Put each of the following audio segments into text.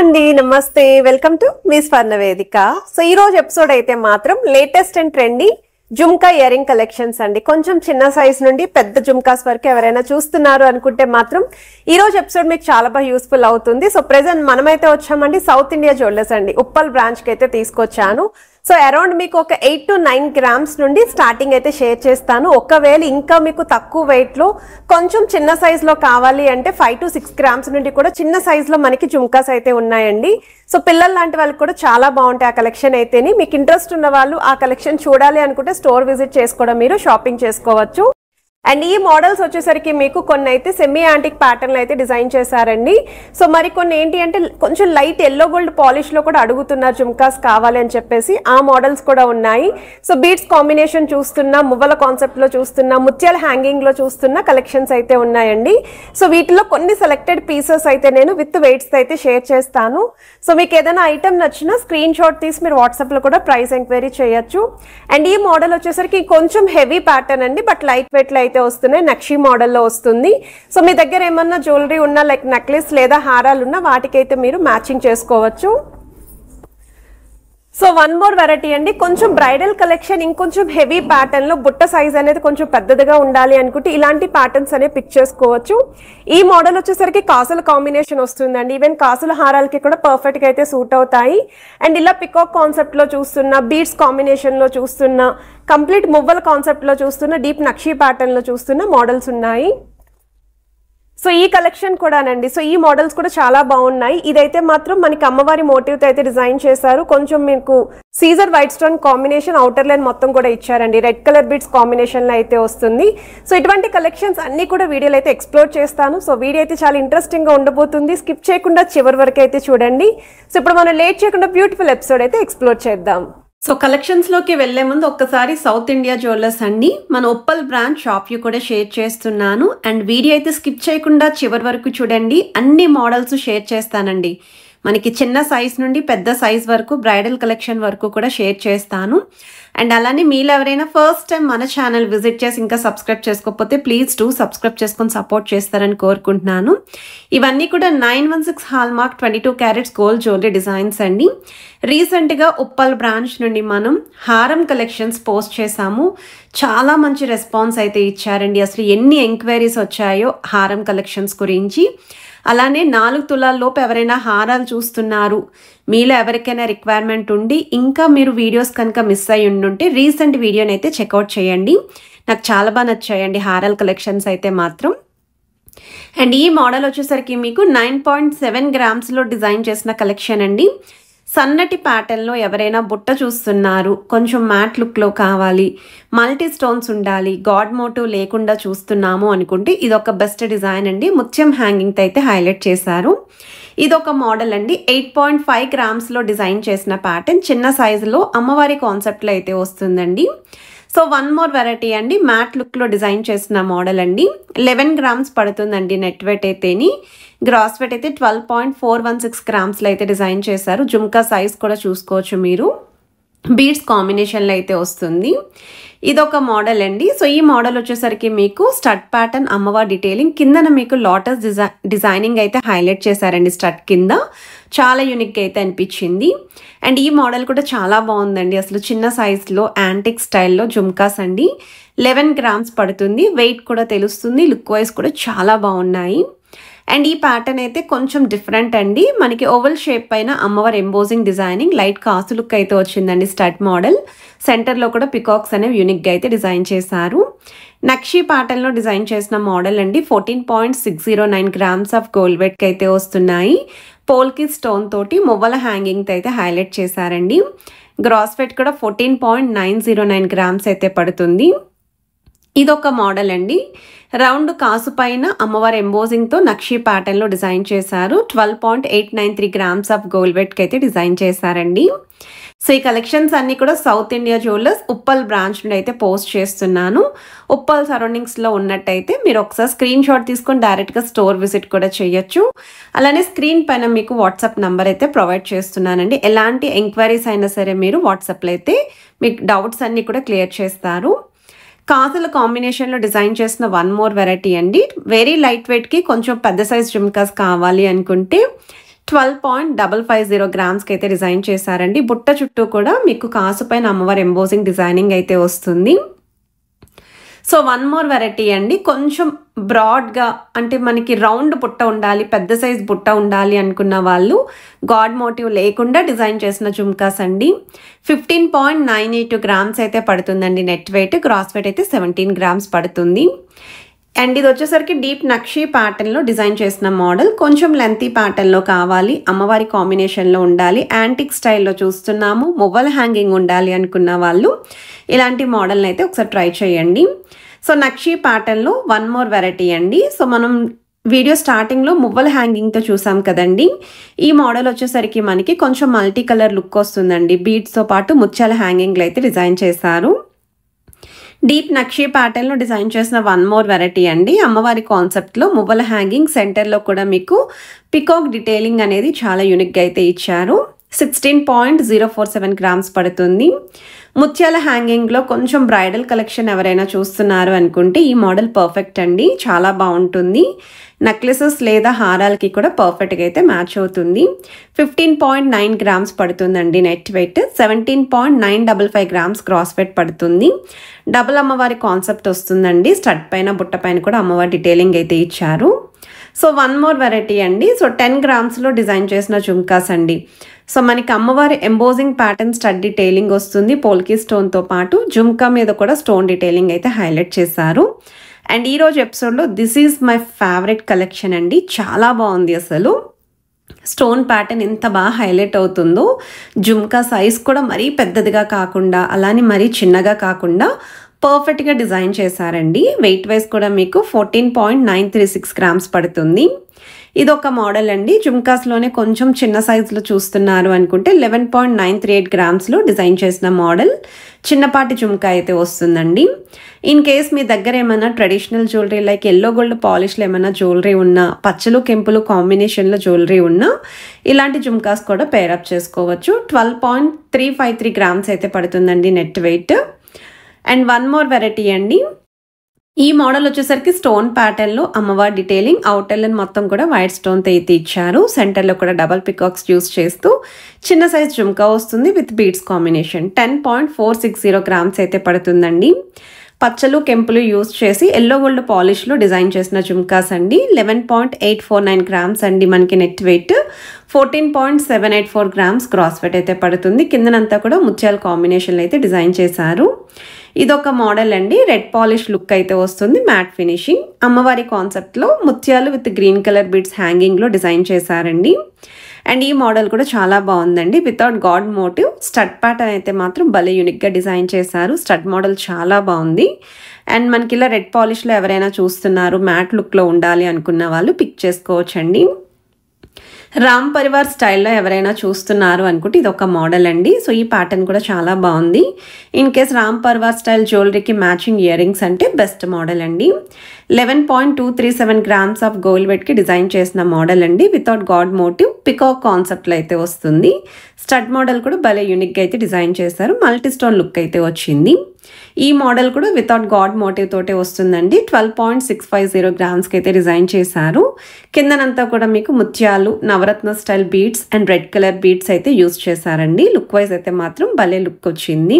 అండి నమస్తే welcome to me స్వర్ణ వేదిక. సో ఈ రోజు ఎపిసోడ్ అయితే మాత్రం latest and trendy jhumka ear ring collections అండి. కొంచెం చిన్న సైజ్ నుండి పెద్ద జుమ్కాస్ వరకు ఎవరైనా చూస్తున్నారు అనుకుంటే మాత్రం ఈ రోజు ఎపిసోడ్ మీకు చాలా బాగా యూస్ఫుల్ అవుతుంది. సో ప్రెసెంట్ మనమైతే వచ్చామండి సౌత్ ఇండియా జ్యువెలర్స్ అండి, ఉప్పల్ బ్రాంచ్ కి అయితే తీసుకొచ్చాను. సో అరౌండ్ మీకు ఒక 8 to 9 గ్రామ్స్ నుండి స్టార్టింగ్ అయితే షేర్ చేస్తాను. ఒకవేళ ఇంకా మీకు తక్కువ వెయిట్ లో కొంచెం చిన్న సైజ్ లో కావాలి అంటే 5 to 6 గ్రామ్స్ నుండి కూడా చిన్న సైజ్ లో మనకి జుమ్కాస్ అయితే ఉన్నాయండి. సో పిల్లలు లాంటి వాళ్ళకి కూడా చాలా బాగుంటాయి ఆ కలెక్షన్ అయితేని. మీకు ఇంట్రెస్ట్ ఉన్న వాళ్ళు ఆ కలెక్షన్ చూడాలి అనుకుంటే స్టోర్ విజిట్ చేసుకోవడం, మీరు షాపింగ్ చేసుకోవచ్చు. అండ్ ఈ మోడల్స్ వచ్చేసరికి మీకు కొన్ని అయితే సెమీ యాంటిక్ ప్యాటర్న్ అయితే డిజైన్ చేశారండి. సో మరి కొన్ని ఏంటి అంటే కొంచెం లైట్ ఎల్లో గోల్డ్ పాలిష్ లో కూడా అడుగుతున్నారు జుమ్కాస్ కావాలి అని చెప్పేసి, ఆ మోడల్స్ కూడా ఉన్నాయి. సో బీడ్స్ కాంబినేషన్ చూస్తున్నా, మువ్వల కాన్సెప్ట్ లో చూస్తున్నా, ముత్యాల హ్యాంగింగ్ లో చూస్తున్న కలెక్షన్స్ అయితే ఉన్నాయండి. సో వీటిలో కొన్ని సెలెక్టెడ్ పీసెస్ అయితే నేను విత్ వెయిట్స్ అయితే షేర్ చేస్తాను. సో మీకు ఏదైనా ఐటమ్ నచ్చినా స్క్రీన్ షాట్ తీసి మీరు వాట్సాప్ లో కూడా ప్రైస్ ఎంక్వైరీ చేయొచ్చు. అండ్ ఈ మోడల్ వచ్చేసరికి కొంచెం హెవీ ప్యాటర్న్ అండి, బట్ లైట్ వెయిట్ లో అయితే వస్తున్నాయి. నక్షి మోడల్లో వస్తుంది. సో మీ దగ్గర ఏమన్నా జ్యువెలరీ ఉన్నా లైక్ నెక్లెస్ లేదా హారాలు ఉన్నా వాటికైతే మీరు మ్యాచింగ్ చేసుకోవచ్చు. సో వన్ మోర్ వెరైటీ అండి, కొంచెం బ్రైడల్ కలెక్షన్ ఇంకొంచెం హెవీ ప్యాటర్న్ లో బుట్ట సైజ్ అనేది కొంచెం పెద్దదిగా ఉండాలి అనుకుంటే ఇలాంటి ప్యాటర్న్స్ అనేవి పిక్ చేసుకోవచ్చు. ఈ మోడల్ వచ్చేసరికి కాసుల కాంబినేషన్ వస్తుందండి. ఈవెన్ కాసుల హారాలకి కూడా పర్ఫెక్ట్ గా అయితే సూట్ అవుతాయి. అండ్ ఇలా పికాక్ కాన్సెప్ట్ లో చూస్తున్న, బీడ్స్ కాంబినేషన్ లో చూస్తున్న, కంప్లీట్ మువ్వల కాన్సెప్ట్ లో చూస్తున్న, డీప్ నక్షి ప్యాటర్న్ లో చూస్తున్న మోడల్స్ ఉన్నాయి. సో ఈ కలెక్షన్ కూడానండి, సో ఈ మోడల్స్ కూడా చాలా బాగున్నాయి. ఇదైతే మాత్రం మనకి అమ్మవారి మోటివ్ తో అయితే డిజైన్ చేశారు. కొంచెం మీకు సీజర్ white stone combination outer line మొత్తం కూడా ఇచ్చారండి. రెడ్ కలర్ బీడ్స్ కాంబినేషన్ లో అయితే వస్తుంది. సో ఇటువంటి కలెక్షన్స్ అన్ని కూడా వీడియోలో అయితే ఎక్స్ప్లోర్ చేస్తాను. సో వీడియో అయితే చాలా ఇంట్రెస్టింగ్ గా ఉండబోతుంది. స్కిప్ చేయకుండా చివరి వరకు అయితే చూడండి. సో ఇప్పుడు మనం లేట్ చేయకుండా బ్యూటిఫుల్ ఎపిసోడ్ అయితే ఎక్స్ప్లోర్ చేద్దాం. సో కలెక్షన్స్ లోకి వెళ్లే ముందు ఒక్కసారి సౌత్ ఇండియా జ్యువెలర్స్ అండి మన ఉప్పల్ బ్రాంచ్ షాప్ వ్యూ కూడా షేర్ చేస్తున్నాను. అండ్ వీడియో అయితే స్కిప్ చేయకుండా చివరి వరకు చూడండి. అన్ని మోడల్స్ షేర్ చేస్తానండి. మనకి చిన్న సైజ్ నుండి పెద్ద సైజ్ వరకు, బ్రైడల్ కలెక్షన్ వరకు కూడా షేర్ చేస్తాను. అండ్ అలానే మీరు ఎవరైనా ఫస్ట్ టైం మన ఛానల్ విజిట్ చేసి ఇంకా సబ్స్క్రైబ్ చేసుకోకపోతే ప్లీజ్ డూ సబ్స్క్రైబ్ చేసుకొని సపోర్ట్ చేస్తారని కోరుకుంటున్నాను. ఇవన్నీ కూడా 916 hallmark 22 carats gold jewellery designs అండి. రీసెంట్గా ఉప్పల్ బ్రాంచ్ నుండి మనం హారం కలెక్షన్స్ పోస్ట్ చేసాము. చాలా మంచి రెస్పాన్స్ అయితే ఇచ్చారండి. అసలు ఎన్ని ఎంక్వైరీస్ వచ్చాయో హారం కలెక్షన్స్ గురించి. అలానే 4 తులాల లోపు ఎవరైనా హారాలు చూస్తున్నారు, మీలో ఎవరికైనా రిక్వైర్మెంట్ ఉండి ఇంకా మీరు వీడియోస్ కనుక మిస్ అయ్యి ఉండుంటే రీసెంట్ వీడియోని అయితే చెక్అవుట్ చేయండి. నాకు చాలా బాగా నచ్చాయండి హారాల కలెక్షన్స్ అయితే మాత్రం. అండ్ ఈ మోడల్ వచ్చేసరికి మీకు 9.7 గ్రామ్స్లో డిజైన్ చేసిన కలెక్షన్ అండి. సన్నటి ప్యాటర్న్లో ఎవరైనా బుట్ట చూస్తున్నారు, కొంచెం మ్యాట్ లుక్లో కావాలి, మల్టీ స్టోన్స్ ఉండాలి, గాడ్ మోటివ్ లేకుండా చూస్తున్నాము అనుకుంటే ఇదొక బెస్ట్ డిజైన్ అండి. ముత్యం హ్యాంగింగ్తో అయితే హైలైట్ చేశారు. ఇదొక మోడల్ అండి. 8.5 గ్రామ్స్లో డిజైన్ చేసిన ప్యాటర్న్, చిన్న సైజులో అమ్మవారి కాన్సెప్ట్లో అయితే వస్తుందండి. సో వన్ మోర్ వెరైటీ అండి, మ్యాట్ లుక్లో డిజైన్ చేసిన మోడల్ అండి. 11 గ్రామ్స్ పడుతుందండి నెట్ వెయిట్ అయితేని. గ్రాస్ వెయిట్ అయితే 12.416 గ్రామ్స్లో అయితే డిజైన్ చేశారు. జుమ్కా సైజ్ కూడా చూసుకోవచ్చు మీరు. బీడ్స్ కాంబినేషన్లో అయితే వస్తుంది. ఇదొక మోడల్ అండి. సో ఈ మోడల్ వచ్చేసరికి మీకు స్టడ్ ప్యాటర్న్, అమ్మవారి డీటెయిలింగ్, కిందన మీకు లోటస్ డిజైనింగ్ అయితే హైలైట్ చేశారండి స్టడ్ కింద. చాలా యూనిక్గా అయితే అనిపించింది. అండ్ ఈ మోడల్ కూడా చాలా బాగుందండి. అసలు చిన్న సైజ్లో యాంటిక్ స్టైల్లో జుమ్కాస్ అండి. 11 గ్రామ్స్ పడుతుంది. వెయిట్ కూడా తెలుస్తుంది. లుక్ వైజ్ కూడా చాలా బాగున్నాయి. అండ్ ఈ ప్యాటర్న్ అయితే కొంచెం డిఫరెంట్ అండి. మనకి ఓవల్ షేప్ పైన అమ్మవారి ఎంబోజింగ్ డిజైనింగ్, లైట్ కాసు లుక్ అయితే వచ్చిందండి స్టడ్ మోడల్. సెంటర్లో కూడా పికాక్స్ అనేవి యూనిక్గా అయితే డిజైన్ చేశారు. నక్షి ప్యాటర్న్లో డిజైన్ చేసిన మోడల్ అండి. 14.609 గ్రామ్స్ ఆఫ్ గోల్డ్ వెయిట్కి అయితే వస్తున్నాయి. పోల్కి స్టోన్ తోటి మువ్వల హ్యాంగింగ్తో అయితే హైలైట్ చేశారండి. గ్రాస్ వెయిట్ కూడా 14.909 గ్రామ్స్ అయితే పడుతుంది. ఇదొక మోడల్ అండి. రౌండ్ కాసు పైన అమ్మవారి ఎంబోజింగ్తో నక్షి ప్యాటర్న్లో డిజైన్ చేశారు. 12.893 గ్రామ్స్ ఆఫ్ గోల్డ్ వెయిట్కి అయితే డిజైన్ చేశారండి. సో ఈ కలెక్షన్స్ అన్ని కూడా south India jewellers Uppal branch నుండి అయితే పోస్ట్ చేస్తున్నాను. ఉప్పల్ సరౌండింగ్స్లో ఉన్నట్టయితే మీరు ఒకసారి స్క్రీన్ షాట్ తీసుకొని డైరెక్ట్గా స్టోర్ విజిట్ కూడా చేయొచ్చు. అలానే స్క్రీన్ పైన మీకు వాట్సాప్ నెంబర్ అయితే ప్రొవైడ్ చేస్తున్నానండి. ఎలాంటి ఎంక్వైరీస్ అయినా సరే మీరు వాట్సాప్లో అయితే మీకు డౌట్స్ అన్నీ కూడా క్లియర్ చేస్తారు. కాసుల కాంబినేషన్లో డిజైన్ చేసిన వన్ మోర్ వెరైటీ అండి. వెరీ లైట్ వెయిట్కి కొంచెం పెద్ద సైజ్ జుమ్కాస్ కావాలి అనుకుంటే 12.550 గ్రామ్స్కి అయితే డిజైన్ చేశారండి. బుట్ట చుట్టూ కూడా మీకు కాసు పైన అమ్మవారి ఎంబోజింగ్ డిజైనింగ్ అయితే వస్తుంది. సో వన్ మోర్ వెరైటీ అండి, కొంచెం బ్రాడ్గా అంటే మనకి రౌండ్ బుట్ట ఉండాలి, పెద్ద సైజ్ బుట్ట ఉండాలి అనుకున్న వాళ్ళు గాడ్ మోటివ్ లేకుండా డిజైన్ చేసిన జుమ్కాస్ అండి. 15.982 గ్రామ్స్ అయితే పడుతుందండి నెట్ వెయిట్. గ్రాస్ వెయిట్ అయితే 17 గ్రామ్స్ పడుతుంది. అండ్ ఇది వచ్చేసరికి డీప్ నక్షీ ప్యాటర్న్లో డిజైన్ చేసిన మోడల్. కొంచెం లెంతీ ప్యాటర్న్లో కావాలి, అమ్మవారి కాంబినేషన్లో ఉండాలి, యాంటిక్ స్టైల్లో చూస్తున్నాము, మువ్వల హ్యాంగింగ్ ఉండాలి అనుకున్న వాళ్ళు ఇలాంటి మోడల్ని అయితే ఒకసారి ట్రై చేయండి. సో నక్షీ ప్యాటర్న్లో వన్ మోర్ వెరైటీ అండి. సో మనం వీడియో స్టార్టింగ్లో మువ్వల హ్యాంగింగ్తో చూసాం కదండి. ఈ మోడల్ వచ్చేసరికి మనకి కొంచెం మల్టీ కలర్ లుక్ వస్తుందండి. బీడ్స్తో పాటు ముత్యాల హ్యాంగింగ్లు అయితే డిజైన్ చేశారు. డీప్ నక్షీ ప్యాటర్న్లో డిజైన్ చేసిన వన్ మోర్ వెరైటీ అండి. అమ్మవారి కాన్సెప్ట్లో మువ్వల హ్యాంగింగ్, సెంటర్లో కూడా మీకు పికాక్ డీటెయిలింగ్ అనేది చాలా యూనిక్గా అయితే ఇచ్చారు. 16.047 గ్రామ్స్ పడుతుంది. ముత్యాల హ్యాంగింగ్లో కొంచెం బ్రైడల్ కలెక్షన్ ఎవరైనా చూస్తున్నారు అనుకుంటే ఈ మోడల్ పర్ఫెక్ట్ అండి, చాలా బాగుంటుంది. నెక్లెసెస్ లేదా హారాలకి కూడా పర్ఫెక్ట్గా అయితే మ్యాచ్ అవుతుంది. 15.9 గ్రామ్స్ పడుతుందండి net weight. 17.955 grams cross wait పడుతుంది. డబుల్ అమ్మవారి కాన్సెప్ట్ వస్తుందండి. స్టడ్ పైన బుట్ట పైన కూడా అమ్మవారి డీటెయిలింగ్ అయితే ఇచ్చారు. సో వన్ మోర్ వెరైటీ అండి. సో 10 గ్రామ్స్లో డిజైన్ చేసిన జుమ్కాస్ అండి. సో మనకి అమ్మవారి ఎంబోజింగ్ ప్యాటర్న్ స్టడ్ డీటెయిలింగ్ వస్తుంది, పోల్కి స్టోన్తో పాటు జుమ్కా మీద కూడా స్టోన్ డీటెయిలింగ్ అయితే హైలైట్ చేశారు. అండ్ ఈరోజు ఎపిసోడ్లో this is my favourite collection అండి, చాలా బాగుంది. అసలు స్టోన్ ప్యాటర్న్ ఎంత బాగా హైలైట్ అవుతుందో, జుమ్కా సైజ్ కూడా మరీ పెద్దదిగా కాకుండా అలానే మరీ చిన్నగా కాకుండా పర్ఫెక్ట్గా డిజైన్ చేశారండి. వెయిట్ వైజ్ కూడా మీకు 14.936 గ్రామ్స్ పడుతుంది. ఇది ఒక మోడల్ అండి. జుమ్కాస్లోనే కొంచెం చిన్న సైజులో చూస్తున్నారు అనుకుంటే 11.938 గ్రామ్స్లో డిజైన్ చేసిన మోడల్. చిన్నపాటి జుమ్కా అయితే వస్తుందండి. ఇన్ కేస్ మీ దగ్గర ఏమైనా traditional jewellery like yellow gold పాలిష్లో ఏమైనా జ్యువెలరీ ఉన్నా, పచ్చలు కెంపులు కాంబినేషన్లో జ్యువెలరీ ఉన్నా ఇలాంటి జుమ్కాస్ కూడా పేరప్ చేసుకోవచ్చు. 12.353 గ్రామ్స్ అయితే పడుతుందండి net weight. And one more variety అండి. ఈ మోడల్ వచ్చేసరికి స్టోన్ ప్యాటర్న్లో అమ్మవారి డీటెయిలింగ్, అవుటర్ లైన్ మొత్తం కూడా వైట్ స్టోన్తో అయితే ఇచ్చారు. సెంటర్లో కూడా డబల్ పికాక్స్ యూస్ చేస్తూ చిన్న సైజ్ జుమ్కా వస్తుంది విత్ బీడ్స్ కాంబినేషన్. 10.460 గ్రామ్స్ అయితే పడుతుందండి. పచ్చలు కెంపులు యూస్ చేసి ఎల్లో గోల్డ్ పాలిష్లో డిజైన్ చేసిన జుమ్కాస్ అండి. 11.849 గ్రామ్స్ అండి మనకి net weight. 14.784 grams cross wait అయితే పడుతుంది. కిందనంతా కూడా ముత్యాల కాంబినేషన్లో అయితే డిజైన్ చేశారు. ఇదొక మోడల్ అండి. రెడ్ పాలిష్ లుక్ అయితే వస్తుంది, మ్యాట్ ఫినిషింగ్. అమ్మవారి కాన్సెప్ట్లో ముత్యాలు విత్ గ్రీన్ కలర్ బీడ్స్ హ్యాంగింగ్లో డిజైన్ చేశారండి. అండ్ ఈ మోడల్ కూడా చాలా బాగుందండి. Without god motive stud pattern అయితే మాత్రం భలే యూనిక్గా డిజైన్ చేశారు. స్టడ్ మోడల్ చాలా బాగుంది. అండ్ మనకి ఇలా రెడ్ పాలిష్లో ఎవరైనా చూస్తున్నారు, మ్యాట్ లుక్లో ఉండాలి అనుకున్న వాళ్ళు పిక్ చేసుకోవచ్చండి. రామ్ పరివార్ స్టైల్లో ఎవరైనా చూస్తున్నారు అనుకుంటే ఇది ఒక మోడల్ అండి. సో ఈ ప్యాటర్న్ కూడా చాలా బాగుంది. In case Ram Parivar style జ్యువెలరీకి మ్యాచింగ్ ఇయర్ రింగ్స్ అంటే బెస్ట్ మోడల్ అండి. 11.237 గ్రామ్స్ ఆఫ్ గోల్డ్ వెయిట్కి డిజైన్ చేసిన మోడల్ అండి. వితౌట్ గాడ్ మోటివ్ పికాక్ కాన్సెప్ట్లో అయితే వస్తుంది. స్టడ్ మోడల్ కూడా భలే యూనిక్గా అయితే డిజైన్ చేశారు. మల్టీ స్టోన్ లుక్ అయితే వచ్చింది. ఈ మోడల్ కూడా వితౌట్ గాడ్ మోటివ్ తోటే వస్తుందండి. 12.650 గ్రామ్స్కి అయితే డిజైన్ చేశారు. కిందనంతా కూడా మీకు ముత్యాలు, Navaratna style beads and red colour beads అయితే యూస్ చేశారండి. లుక్ వైజ్ అయితే మాత్రం భలే లుక్ వచ్చింది.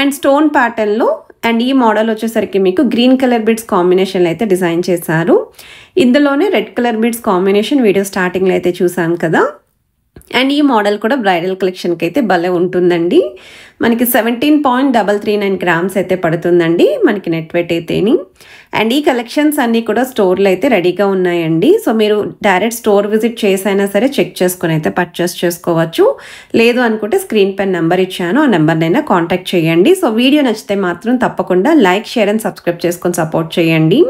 అండ్ స్టోన్ ప్యాటర్న్లో అండ్ ఈ మోడల్ వచ్చేసరికి మీకు గ్రీన్ కలర్ బీడ్స్ కాంబినేషన్లో అయితే డిజైన్ చేశారు. ఇందులోనే red colour beads combination video స్టార్టింగ్లో అయితే చూసాం కదా. అండ్ ఈ మోడల్ కూడా బ్రైడల్ కలెక్షన్కి అయితే భలే ఉంటుందండి. మనకి 17.339 గ్రామ్స్ అయితే పడుతుందండి మనకి నెట్ వెయిట్ అయితేని. అండ్ ఈ కలెక్షన్స్ అన్నీ కూడా స్టోర్లో అయితే రెడీగా ఉన్నాయండి. సో మీరు డైరెక్ట్ స్టోర్ విజిట్ చేసైనా సరే చెక్ చేసుకుని అయితే పర్చేస్ చేసుకోవచ్చు. లేదు అనుకుంటే స్క్రీన్ పైన నెంబర్ ఇచ్చాను, ఆ నెంబర్నైనా కాంటాక్ట్ చేయండి. సో వీడియో నచ్చితే మాత్రం తప్పకుండా లైక్, షేర్ అండ్ సబ్స్క్రైబ్ చేసుకొని సపోర్ట్ చేయండి.